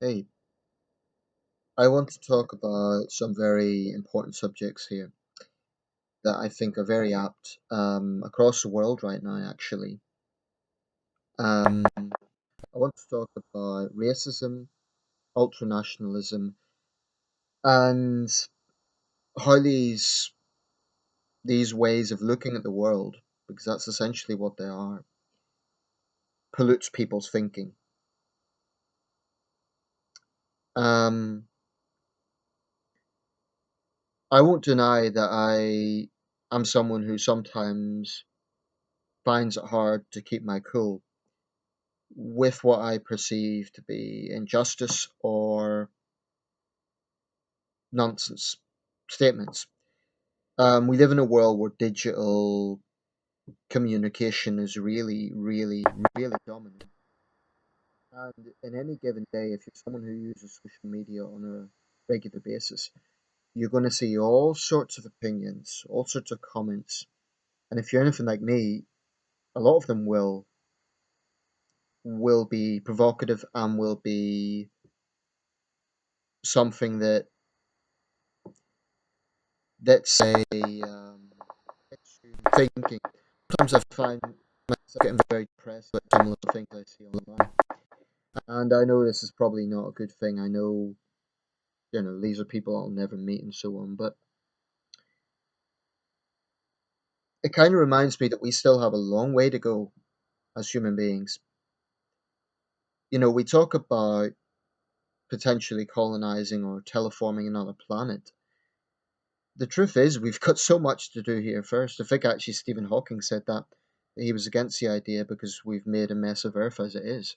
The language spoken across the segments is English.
Hey, I want to talk about some very important subjects here that I think are very apt across the world right now, actually. I want to talk about racism, ultranationalism, and how these ways of looking at the world, because that's essentially what they are, pollutes people's thinking. Um, I won't deny that I am someone who sometimes finds it hard to keep my cool with what I perceive to be injustice or nonsense statements. We live in a world where digital communication is really dominant. And in any given day, if you're someone who uses social media on a regular basis, you're going to see all sorts of opinions, all sorts of comments. And if you're anything like me, a lot of them will be provocative and will be something that's a gets you thinking. Sometimes I find myself getting very depressed with some of the things I see online. And I know this is probably not a good thing. I know, these are people I'll never meet and so on. But it kind of reminds me that we still have a long way to go as human beings. We talk about potentially colonizing or terraforming another planet. The truth is, we've got so much to do here first. I think actually Stephen Hawking said that he was against the idea because we've made a mess of Earth as it is.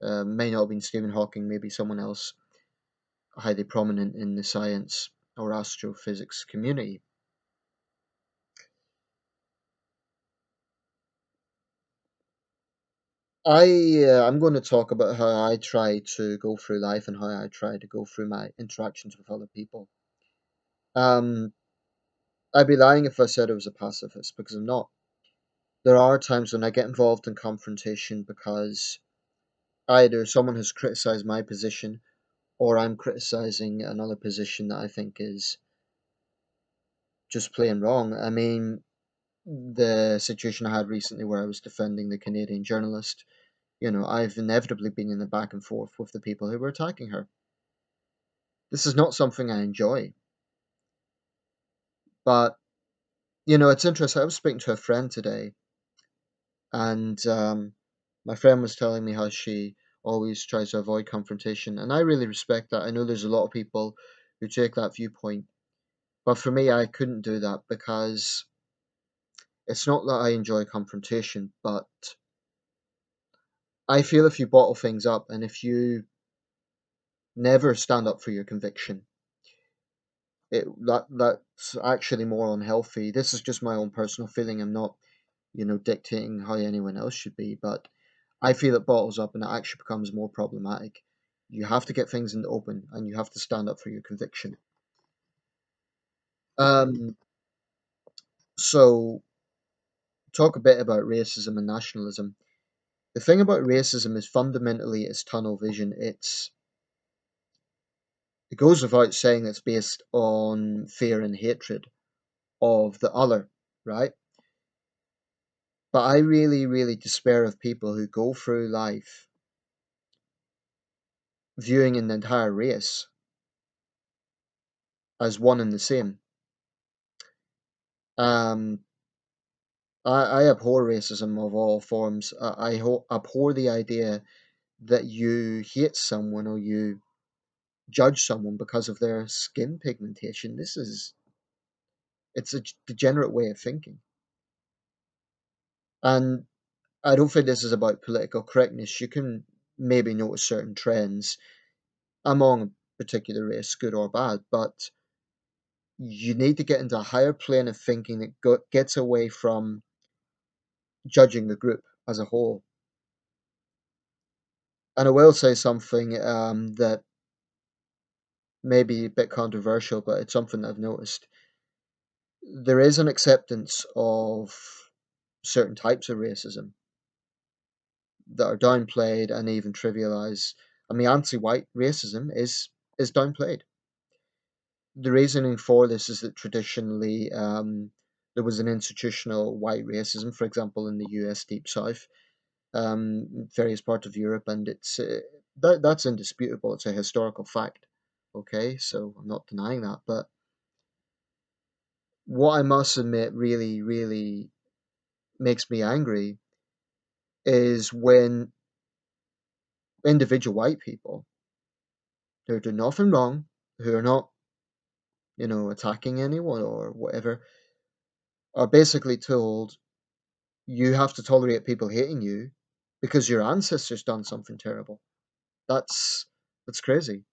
May not have been Stephen Hawking, maybe someone else highly prominent in the science or astrophysics community. I'm going to talk about how I try to go through life and how I try to go through my interactions with other people. Um, I'd be lying if I said I was a pacifist because I'm not. There are times when I get involved in confrontation because either someone has criticized my position or I'm criticizing another position that I think is just plain wrong. I mean, the situation I had recently where I was defending the Canadian journalist, I've inevitably been in the back and forth with the people who were attacking her. This is not something I enjoy, but it's interesting. I was speaking to a friend today, and my friend was telling me how she always tries to avoid confrontation, and I really respect that. I know there's a lot of people who take that viewpoint, but for me, I couldn't do that because it's not that I enjoy confrontation, but I feel if you bottle things up and if you never stand up for your conviction, that's actually more unhealthy. This is just my own personal feeling. I'm not, dictating how anyone else should be, but I feel it bottles up and it actually becomes more problematic. You have to get things in the open and you have to stand up for your conviction. Um, so talk a bit about racism and nationalism. The thing about racism is fundamentally it's tunnel vision. It goes without saying it's based on fear and hatred of the other, right? But I really despair of people who go through life viewing an entire race as one and the same. Um, I abhor racism of all forms. Abhor the idea that you hate someone or you judge someone because of their skin pigmentation. It's a degenerate way of thinking. And I don't think this is about political correctness. You can maybe notice certain trends among a particular race, good or bad, but you need to get into a higher plane of thinking that gets away from judging the group as a whole. And I will say something that may be a bit controversial, but it's something I've noticed. There is an acceptance of certain types of racism that are downplayed and even trivialized. I mean, anti-white racism is downplayed. The reasoning for this is that traditionally there was an institutional white racism, for example, in the U.S. Deep South, various parts of Europe, and that's indisputable. It's a historical fact. Okay, so I'm not denying that, but what I must admit really, really makes me angry is when individual white people who are doing nothing wrong, who are not, attacking anyone or whatever, are basically told you have to tolerate people hating you because your ancestors done something terrible. That's that's crazy.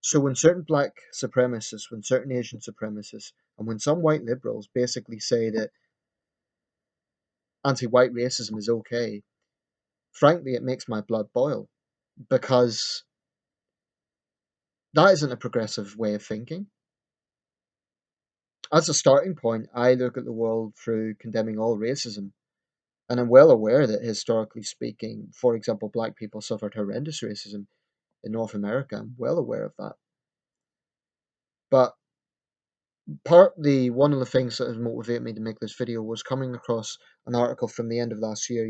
So when certain black supremacists, when certain Asian supremacists, and when some white liberals basically say that anti-white racism is okay, frankly, it makes my blood boil because that isn't a progressive way of thinking. As a starting point, I look at the world through condemning all racism, and I'm well aware that historically speaking, for example, black people suffered horrendous racism in North America. I'm well aware of that. But partly one of the things that has motivated me to make this video was coming across an article from the end of last year.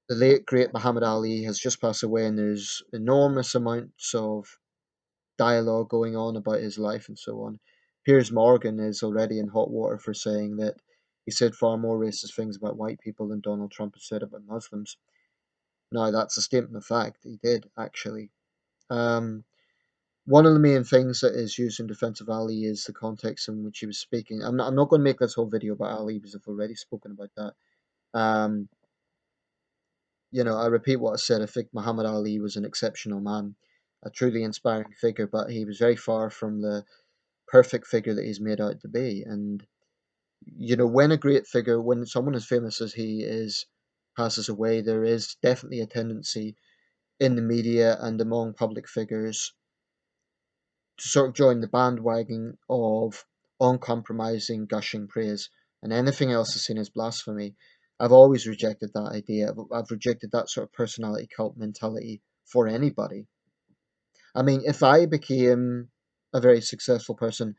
The late great Muhammad Ali has just passed away, and there's enormous amounts of dialogue going on about his life and so on. Piers Morgan is already in hot water for saying that he said far more racist things about white people than Donald Trump has said about Muslims. Now, that's a statement of fact. He did, actually. Um, One of the main things that is used in defense of Ali is the context in which he was speaking. I'm not going to make this whole video about Ali because I've already spoken about that. Um, I repeat what I said. I think Muhammad Ali was an exceptional man, a truly inspiring figure, but he was very far from the perfect figure that he's made out to be. And, when a great figure, when someone as famous as he is, passes away, there is definitely a tendency in the media and among public figures to sort of join the bandwagon of uncompromising, gushing praise, and anything else is seen as blasphemy. I've always rejected that idea. I've rejected that sort of personality cult mentality for anybody. I mean, if I became a very successful person,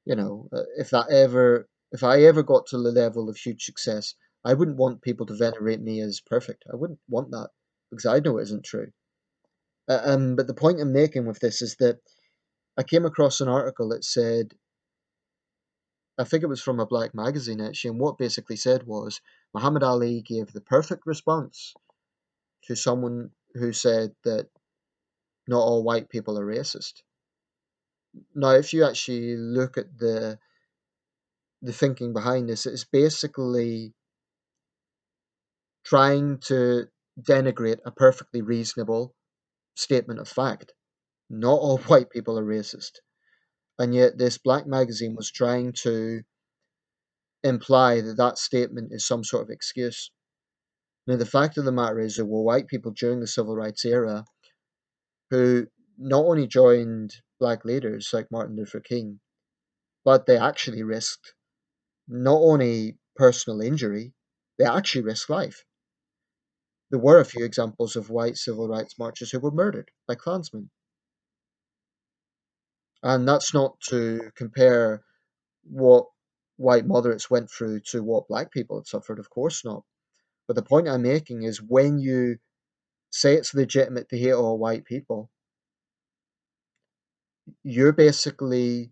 if I ever got to the level of huge success, I wouldn't want people to venerate me as perfect. I wouldn't want that because I know it isn't true. But the point I'm making with this is that I came across an article that said, I think it was from a black magazine actually, and what basically said was Muhammad Ali gave the perfect response to someone who said that not all white people are racist. Now, if you actually look at the thinking behind this, it's basically trying to denigrate a perfectly reasonable statement of fact. Not all white people are racist. And yet, this black magazine was trying to imply that that statement is some sort of excuse. Now, the fact of the matter is, there were white people during the civil rights era who not only joined black leaders like Martin Luther King, but they actually risked not only personal injury, they actually risked life. There were a few examples of white civil rights marchers who were murdered by Klansmen. And that's not to compare what white moderates went through to what black people had suffered, of course not. But the point I'm making is when you say it's legitimate to hate all white people, you're basically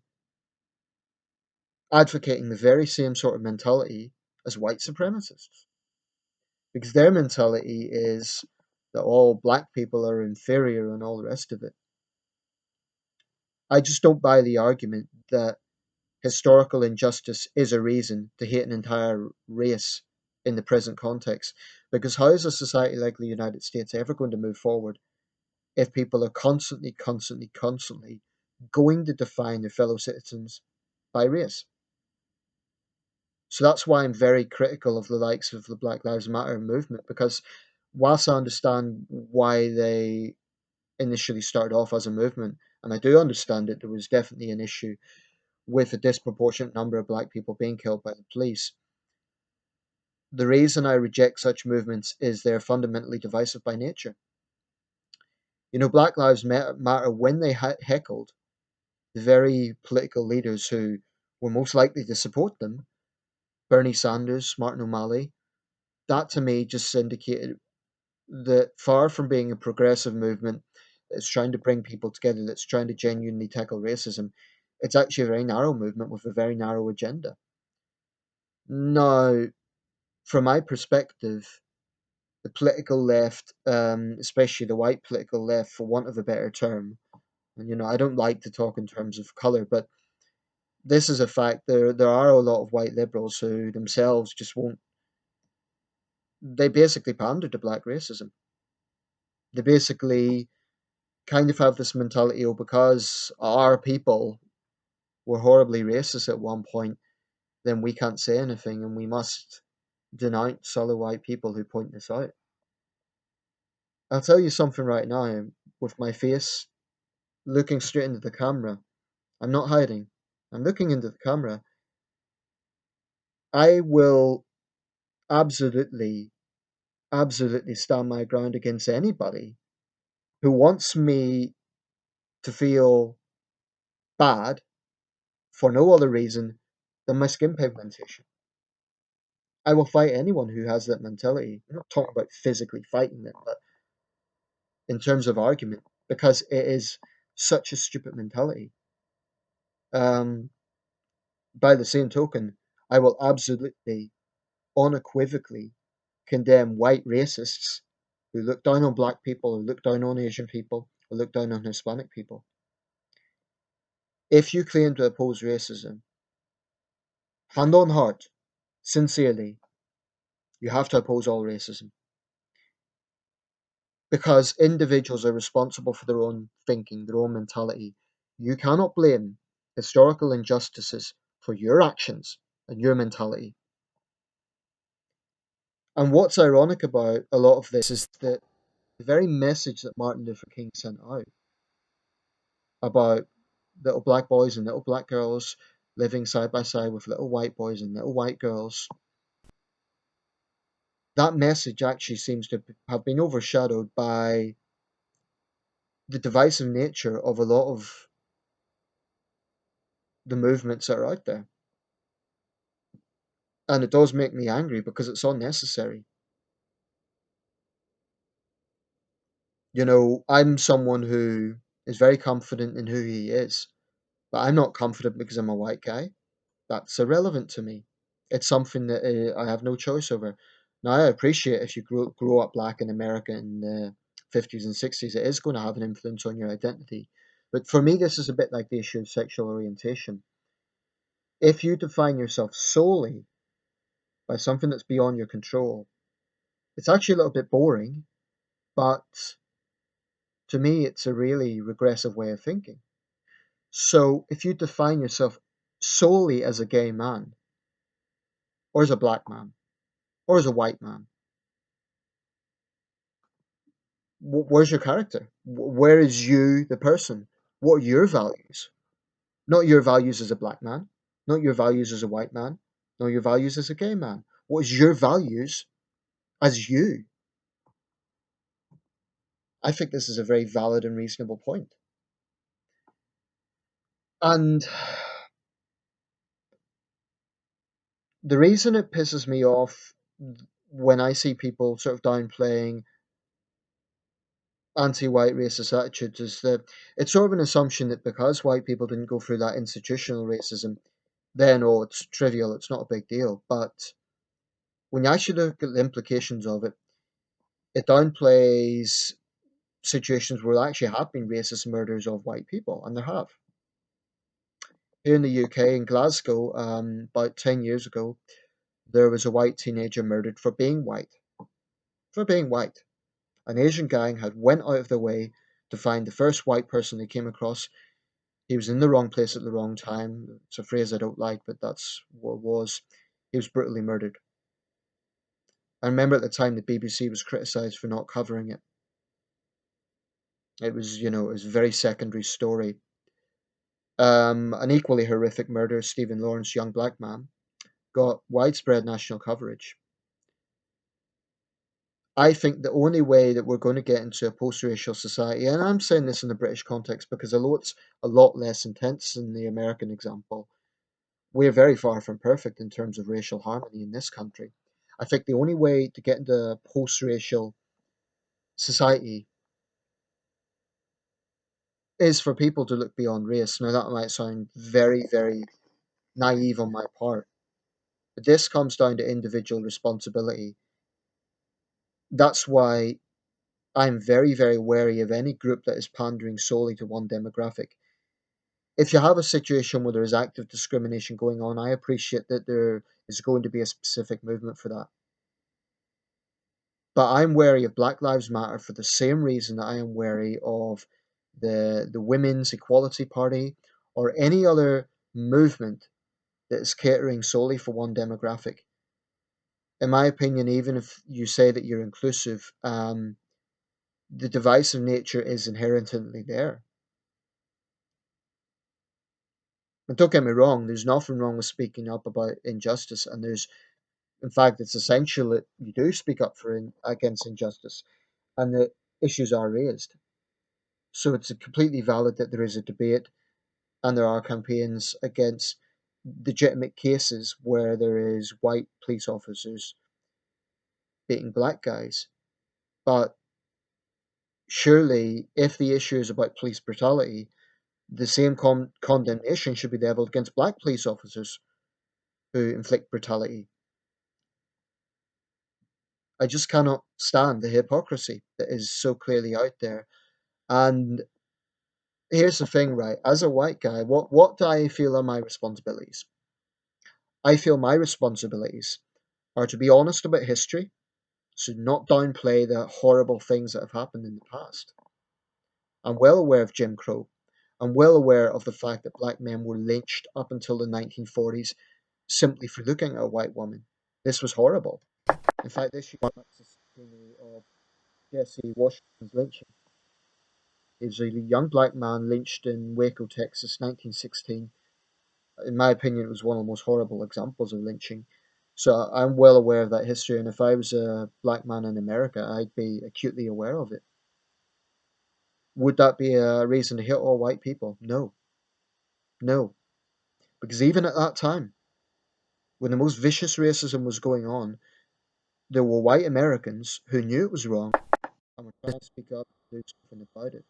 advocating the very same sort of mentality as white supremacists. Because their mentality is that all black people are inferior and all the rest of it. I just don't buy the argument that historical injustice is a reason to hate an entire race in the present context. Because how is a society like the United States ever going to move forward if people are constantly, constantly, constantly going to define their fellow citizens by race? So that's why I'm very critical of the likes of the Black Lives Matter movement, because whilst I understand why they initially started off as a movement, and I do understand that there was definitely an issue with a disproportionate number of black people being killed by the police, the reason I reject such movements is they're fundamentally divisive by nature. Black Lives Matter when they heckled the very political leaders who were most likely to support them, Bernie Sanders, Martin O'Malley. That to me just indicated that far from being a progressive movement that's trying to bring people together, that's trying to genuinely tackle racism, it's actually a very narrow movement with a very narrow agenda. Now, from my perspective, the political left, especially the white political left, for want of a better term, and I don't like to talk in terms of color, but this is a fact. There are a lot of white liberals who themselves just won't. They basically pander to black racism. They basically kind of have this mentality, oh, because our people were horribly racist at one point, then we can't say anything and we must denounce other white people who point this out. I'll tell you something right now, with my face looking straight into the camera. I'm not hiding. I'm looking into the camera. I will absolutely, absolutely stand my ground against anybody who wants me to feel bad for no other reason than my skin pigmentation. I will fight anyone who has that mentality. I'm not talking about physically fighting them, but in terms of argument, because it is such a stupid mentality. Um, by the same token, I will absolutely, unequivocally condemn white racists who look down on black people, who look down on Asian people, who look down on Hispanic people. If you claim to oppose racism, hand on heart, sincerely, you have to oppose all racism. Because individuals are responsible for their own thinking, their own mentality. You cannot blame historical injustices for your actions and your mentality. And what's ironic about a lot of this is that the very message that Martin Luther King sent out about little black boys and little black girls living side by side with little white boys and little white girls, that message actually seems to have been overshadowed by the divisive nature of a lot of the movements that are out there. And it does make me angry because it's unnecessary. I'm someone who is very confident in who he is, but I'm not confident because I'm a white guy. That's irrelevant to me. It's something that I have no choice over. Now, I appreciate if you grow up black in America in the 50s and 60s, it is going to have an influence on your identity. But for me, this is a bit like the issue of sexual orientation. If you define yourself solely by something that's beyond your control, it's actually a little bit boring, but to me, it's a really regressive way of thinking. So if you define yourself solely as a gay man, or as a black man, or as a white man, where's your character? Where is you, the person? What are your values? Not your values as a black man, not your values as a white man, not your values as a gay man. What is your values as you? I think this is a very valid and reasonable point. And the reason it pisses me off when I see people sort of downplaying anti-white racist attitudes is that it's sort of an assumption that because white people didn't go through that institutional racism, then it's trivial, it's not a big deal. But when you actually look at the implications of it, it downplays situations where there actually have been racist murders of white people, and there have. Here in the UK, in Glasgow, about 10 years ago, there was a white teenager murdered for being white. For being white. An Asian gang had went out of their way to find the first white person they came across. He was in the wrong place at the wrong time. It's a phrase I don't like, but that's what it was. He was brutally murdered. I remember at the time the BBC was criticised for not covering it. It was a very secondary story. An equally horrific murder, Stephen Lawrence, young black man, got widespread national coverage. I think the only way that we're going to get into a post-racial society, and I'm saying this in the British context because although it's a lot less intense than the American example, we're very far from perfect in terms of racial harmony in this country. I think the only way to get into a post-racial society is for people to look beyond race. Now, that might sound very, very naive on my part, but this comes down to individual responsibility. That's why I'm very, very wary of any group that is pandering solely to one demographic. If you have a situation where there is active discrimination going on, I appreciate that there is going to be a specific movement for that. But I'm wary of Black Lives Matter for the same reason that I am wary of the Women's Equality Party or any other movement that is catering solely for one demographic. In my opinion, even if you say that you're inclusive, the divisive nature is inherently there. And don't get me wrong, there's nothing wrong with speaking up about injustice, and there's, in fact, it's essential that you do speak up against injustice, and that issues are raised. So it's completely valid that there is a debate and there are campaigns against legitimate cases where there is white police officers beating black guys. But surely, if the issue is about police brutality, the same condemnation should be leveled against black police officers who inflict brutality. I just cannot stand the hypocrisy that is so clearly out there. And here's the thing, right? As a white guy, what do I feel are my responsibilities? I feel my responsibilities are to be honest about history, so not downplay the horrible things that have happened in the past. I'm well aware of Jim Crow. I'm well aware of the fact that black men were lynched up until the 1940s simply for looking at a white woman. This was horrible. In fact, this year marks the centenary of Jesse Washington's lynching. He was a young black man lynched in Waco, Texas, 1916. In my opinion, it was one of the most horrible examples of lynching. So I'm well aware of that history, and if I was a black man in America, I'd be acutely aware of it. Would that be a reason to hit all white people? No, no. Because even at that time, when the most vicious racism was going on, there were white Americans who knew it was wrong and were trying to speak up and do something about it.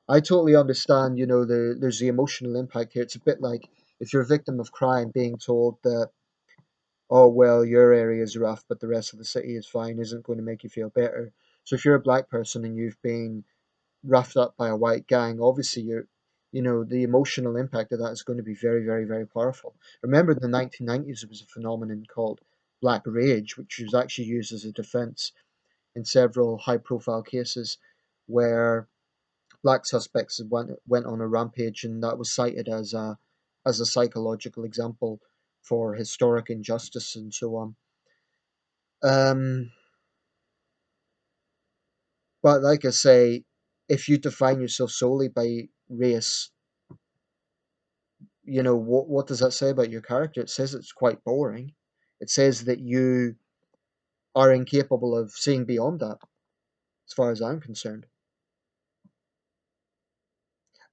I totally understand, there's the emotional impact here. It's a bit like if you're a victim of crime being told that, oh, well, your area is rough, but the rest of the city is fine, isn't going to make you feel better. So if you're a black person and you've been roughed up by a white gang, obviously the emotional impact of that is going to be very, very, very powerful. Remember, in the 1990s, there was a phenomenon called Black Rage, which was actually used as a defense in several high-profile cases where black suspects went on a rampage, and that was cited as a psychological example for historic injustice and so on. Um, but like I say, if you define yourself solely by race, what does that say about your character? It says it's quite boring. It says that you are incapable of seeing beyond that, as far as I'm concerned.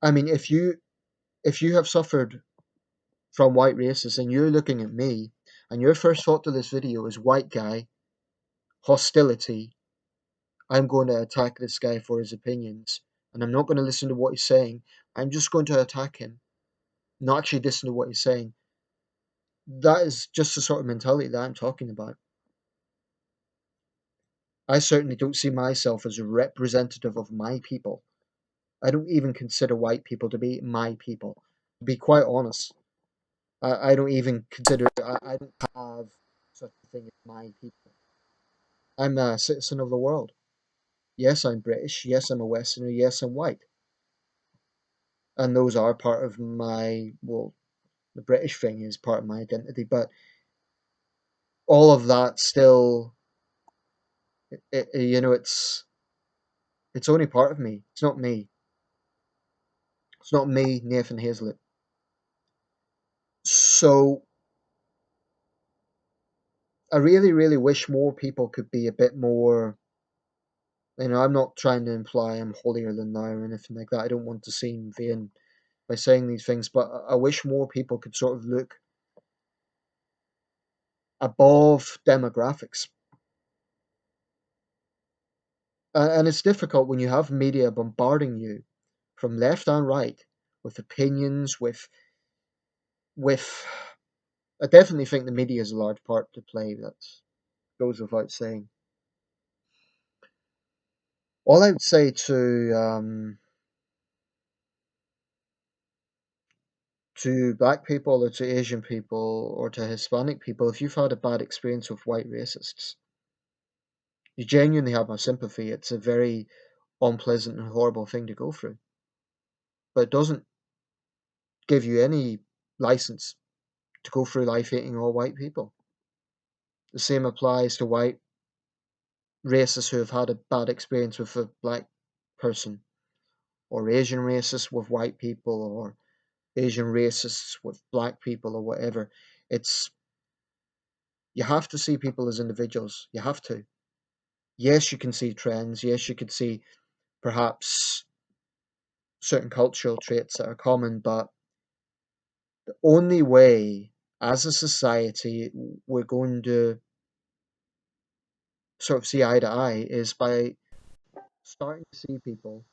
I mean, if you have suffered from white racists and you're looking at me, and your first thought to this video is white guy, hostility, I'm going to attack this guy for his opinions, and I'm not going to listen to what he's saying. I'm just going to attack him, not actually listen to what he's saying. That is just the sort of mentality that I'm talking about. I certainly don't see myself as a representative of my people. I don't even consider white people to be my people. To be quite honest, I don't even consider, I don't have such a thing as my people. I'm a citizen of the world. Yes, I'm British. Yes, I'm a Westerner. Yes, I'm white. And those are part of well, the British thing is part of my identity, but all of that still, it's only part of me. It's not me. It's not me, Nathan Hazlett. So I really, really wish more people could be a bit more. I'm not trying to imply I'm holier than thou or anything like that. I don't want to seem vain by saying these things, but I wish more people could sort of look above demographics. And it's difficult when you have media bombarding you from left and right with opinions, with. I definitely think the media has a large part to play. That goes without saying. All I would say to black people or to Asian people or to Hispanic people, if you've had a bad experience with white racists, you genuinely have my sympathy. It's a very unpleasant and horrible thing to go through, but it doesn't give you any license to go through life hating all white people. The same applies to white racists who have had a bad experience with a black person, or Asian racists with white people, or Asian racists with black people, or whatever. It's You have to see people as individuals. You have to. Yes, you can see trends. Yes, you could see perhaps certain cultural traits that are common, but the only way as a society we're going to sort of see eye to eye is by starting to see people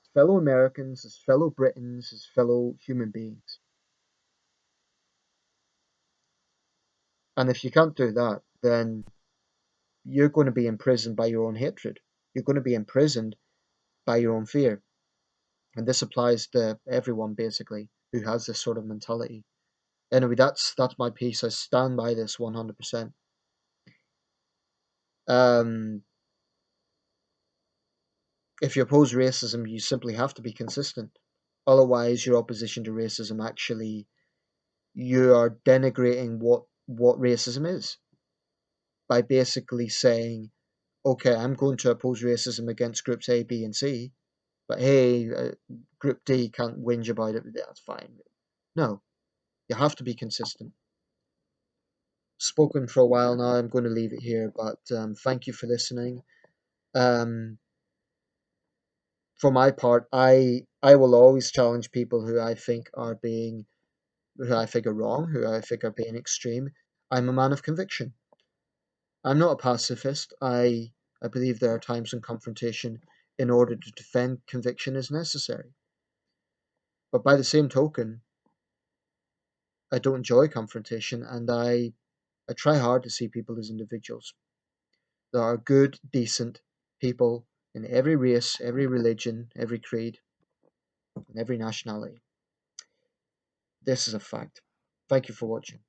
as fellow Americans, as fellow Britons, as fellow human beings. And if you can't do that, then you're going to be imprisoned by your own hatred. You're going to be imprisoned by your own fear. And this applies to everyone basically who has this sort of mentality. Anyway, that's my piece. I stand by this 100%. Um, if you oppose racism, you simply have to be consistent. Otherwise, your opposition to racism actually you are denigrating what racism is by basically saying, okay, I'm going to oppose racism against groups A, B, and C, but hey, group D can't whinge about it. That's fine. No, you have to be consistent. Spoken for a while now. I'm going to leave it here, but thank you for listening. Um, for my part, I will always challenge people who I think are wrong, who I think are being extreme. I'm a man of conviction. I'm not a pacifist. I believe there are times when confrontation in order to defend conviction is necessary. But by the same token, I don't enjoy confrontation and I try hard to see people as individuals. There are good, decent people in every race, every religion, every creed, and every nationality. This is a fact. Thank you for watching.